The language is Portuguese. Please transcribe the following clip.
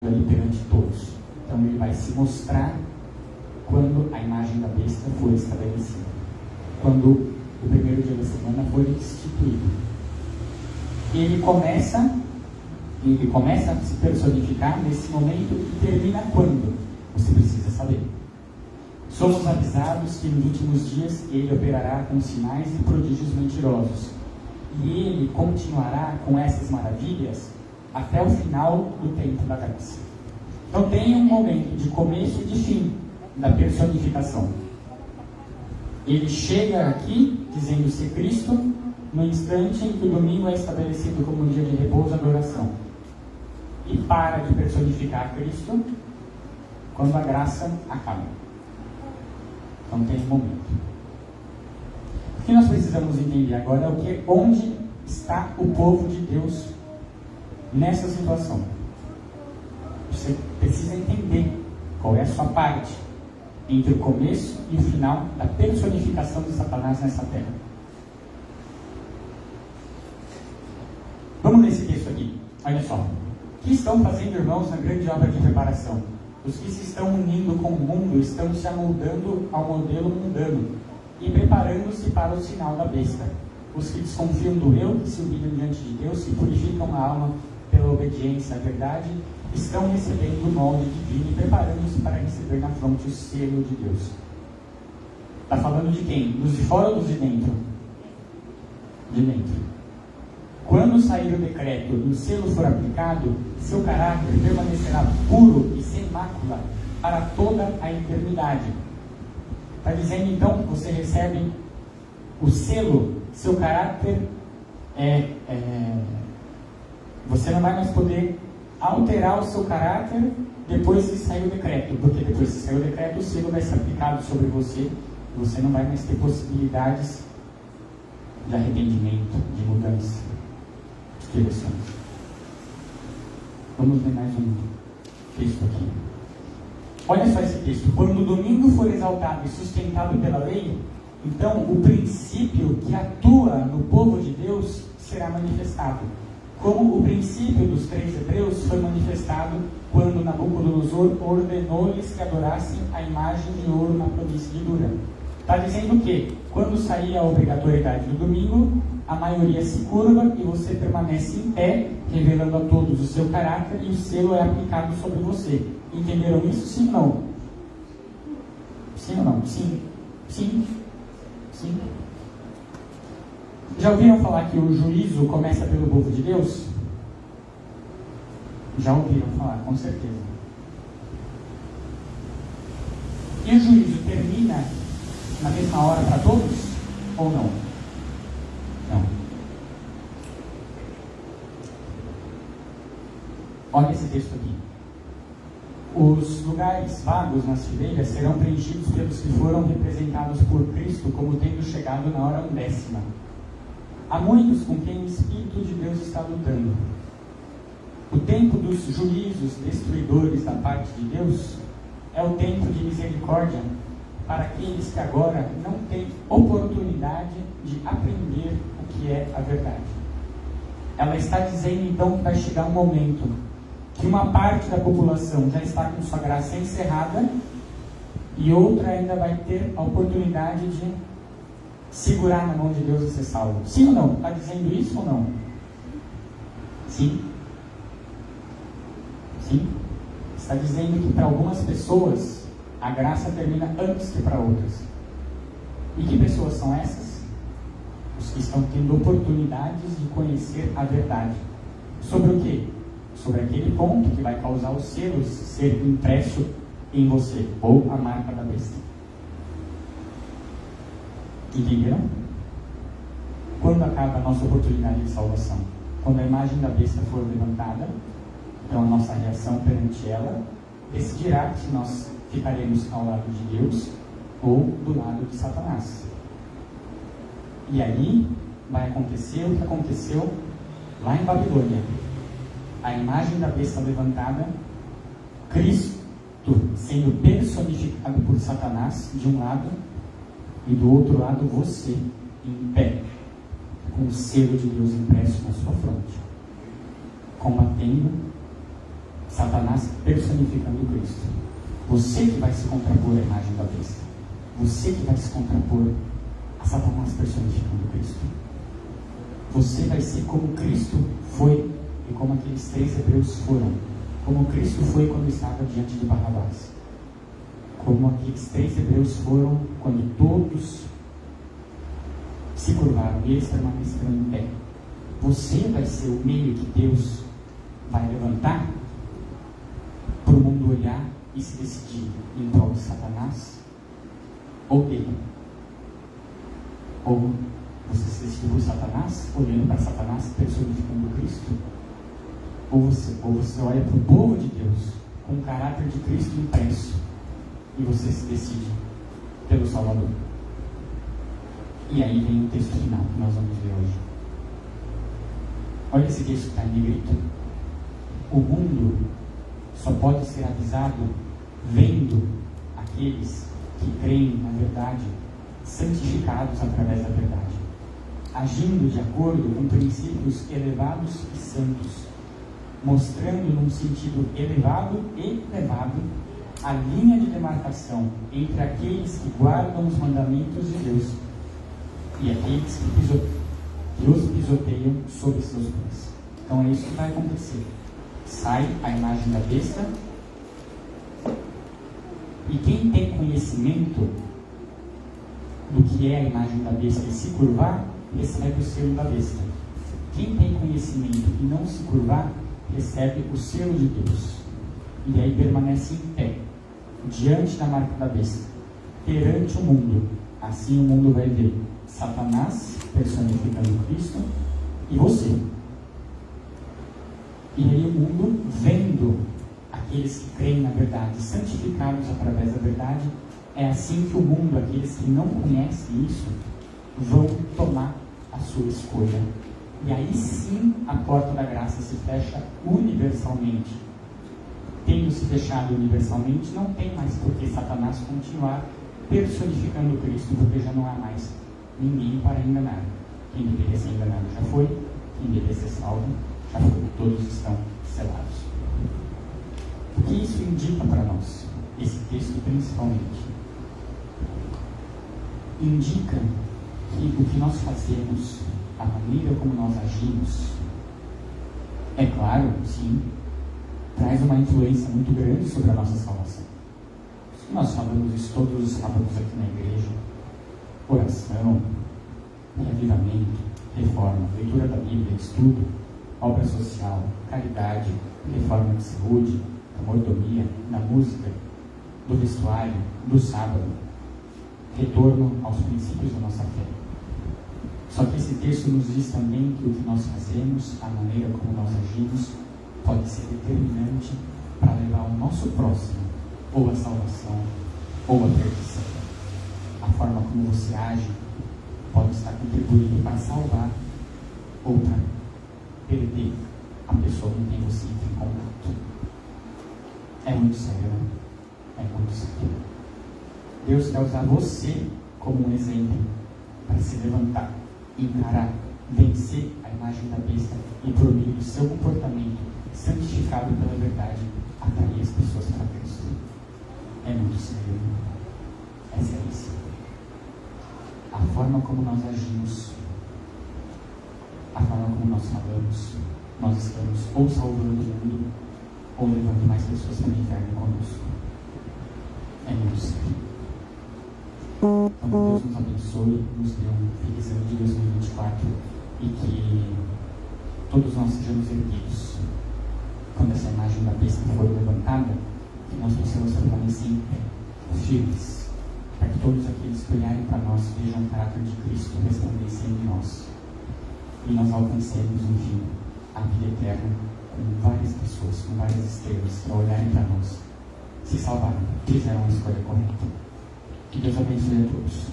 ali perante todos. Então ele vai se mostrar quando a imagem da besta for estabelecida, quando o primeiro dia da semana for instituído. Ele começa a se personificar nesse momento e termina quando? Você precisa saber. Somos avisados que nos últimos dias ele operará com sinais e prodígios mentirosos. E ele continuará com essas maravilhas até o final do tempo da graça. Então tem um momento de começo e de fim da personificação. Ele chega aqui dizendo ser Cristo no instante em que o domingo é estabelecido como um dia de repouso e adoração. E para de personificar Cristo quando a graça acaba. Então tem um momento. O que nós precisamos entender agora é onde está o povo de Deus nessa situação. Você precisa entender qual é a sua parte entre o começo e o final da personificação de Satanás nessa terra. Vamos ler esse texto aqui. Olha só. O que estão fazendo, irmãos, na grande obra de preparação? Os que se estão unindo com o mundo estão se amoldando ao modelo mundano e preparando-se para o sinal da besta. Os que desconfiam do eu, que se humilham diante de Deus, que purificam a alma pela obediência à verdade, estão recebendo o molde divino e preparando-se para receber na fronte o selo de Deus. Está falando de quem? Dos de fora ou dos de dentro? De dentro. Quando sair o decreto e o selo for aplicado, seu caráter permanecerá puro e sem mácula para toda a eternidade. Está dizendo então que você recebe o selo, seu caráter você não vai mais poder alterar o seu caráter depois que sair o decreto, porque depois que sair o decreto, o selo vai ser aplicado sobre você, você não vai mais ter possibilidades de arrependimento, de mudança. Interessante. Vamos ler mais um texto aqui. Olha só esse texto. Quando o domingo for exaltado e sustentado pela lei, então o princípio que atua no povo de Deus será manifestado. Como o princípio dos 3 hebreus foi manifestado quando Nabucodonosor ordenou-lhes que adorassem a imagem de ouro na planície de Dura. Está dizendo que, quando sair a obrigatoriedade do domingo, a maioria se curva e você permanece em pé, revelando a todos o seu caráter, e o selo é aplicado sobre você. Entenderam isso? Sim ou não? Sim ou não? Sim. Sim. Sim. Já ouviram falar que o juízo começa pelo povo de Deus? Já ouviram falar, com certeza. E o juízo termina na mesma hora para todos? Ou não? Não. Olha esse texto aqui. Os lugares vagos nas fileiras serão preenchidos pelos que foram representados por Cristo como tendo chegado na hora 10ª. Há muitos com quem o Espírito de Deus está lutando. O tempo dos juízos destruidores da parte de Deus é o tempo de misericórdia para aqueles que agora não têm oportunidade de aprender o que é a verdade. Ela está dizendo então que vai chegar um momento que uma parte da população já está com sua graça encerrada e outra ainda vai ter a oportunidade de segurar na mão de Deus e ser salvo. Sim ou não? Está dizendo isso ou não? Sim. Sim. Está dizendo que para algumas pessoas a graça termina antes que para outras. E que pessoas são essas? Os que estão tendo oportunidades de conhecer a verdade. Sobre o quê? Sobre aquele ponto que vai causar os selos ser impresso em você, ou a marca da besta. Entenderam? Quando acaba a nossa oportunidade de salvação? Quando a imagem da besta for levantada, então a nossa reação perante ela decidirá se nós ficaremos ao lado de Deus ou do lado de Satanás. E aí vai acontecer o que aconteceu lá em Babilônia. A imagem da besta levantada, Cristo sendo personificado por Satanás de um lado, e do outro lado você em pé, com o selo de Deus impresso na sua fronte, combatendo Satanás personificando Cristo. Você que vai se contrapor à imagem da besta. Você que vai se contrapor a Satanás personificando Cristo. Você vai ser como Cristo foi e como aqueles 3 hebreus foram. Como Cristo foi quando estava diante de Barrabás. Como aqueles 3 hebreus foram quando todos se curvaram e eles permaneceram em pé. Você vai ser o meio que Deus vai levantar para o mundo olhar e se decidir em prol de Satanás ou dele. Ou você se decide por Satanás, olhando para Satanás, personificando Cristo. Ou você olha para o povo de Deus com o caráter de Cristo impresso e você se decide pelo Salvador. E aí vem o texto final que nós vamos ver hoje. Olha esse texto que está em negrito. O mundo só pode ser avisado vendo aqueles que creem na verdade, santificados através da verdade, agindo de acordo com princípios elevados e santos, mostrando num sentido elevado e levado a linha de demarcação entre aqueles que guardam os mandamentos de Deus e aqueles que os pisoteiam sob seus pés. Então é isso que vai acontecer. Sai a imagem da besta e quem tem conhecimento do que é a imagem da besta e se curvar, recebe o selo da besta. Quem tem conhecimento e não se curvar, recebe o selo de Deus. E aí permanece em pé, diante da marca da besta, perante o mundo. Assim o mundo vai ver Satanás personificando Cristo e você. E aí o mundo, vendo aqueles que creem na verdade, santificados através da verdade, é assim que o mundo, aqueles que não conhecem isso, vão tomar a sua escolha. E aí sim a porta da graça se fecha universalmente. Tendo se fechado universalmente, não tem mais por que Satanás continuar personificando Cristo, porque já não há mais ninguém para enganar. Quem deveria ser enganado já foi, quem deveria ser salvo já foi. Todos estão selados. O que isso indica para nós? Esse texto principalmente indica que o que nós fazemos, a maneira como nós agimos, é claro, sim, traz uma influência muito grande sobre a nossa salvação. Nós falamos isso todos os sábados aqui na igreja. Oração, reavivamento, reforma, leitura da Bíblia, estudo, obra social, caridade, reforma de saúde, da mordomia, da música, do vestuário, do sábado, retorno aos princípios da nossa fé. Só que esse texto nos diz também que o que nós fazemos, a maneira como nós agimos, pode ser determinante para levar o nosso próximo ou a salvação ou a perdição. A forma como você age pode estar contribuindo para salvar ou para perder a pessoa com quem você entra em contato. É muito sério, né? É muito sério. Deus quer usar você como um exemplo para se levantar, encarar, vencer a imagem da besta e, por meio do seu comportamento santificado pela verdade, atrair as pessoas para Cristo. É muito sério. É seríssimo. A forma como nós agimos, a forma como nós falamos, nós estamos ou salvando o mundo ou levando mais pessoas para o inferno conosco. É muito sério. Então, Deus nos abençoe, nos dê um feliz ano de 2024 e que todos nós sejamos erguidos. Quando essa imagem da besta for levantada, que nós possamos permanecer em pé, firmes, para que todos aqueles que olharem para nós vejam o caráter de Cristo resplandecendo em nós. E nós alcancemos, enfim, a vida eterna com várias pessoas, com várias estrelas, para olharem para nós, se salvarem, fizeram a escolha correta. Que Deus abençoe a todos.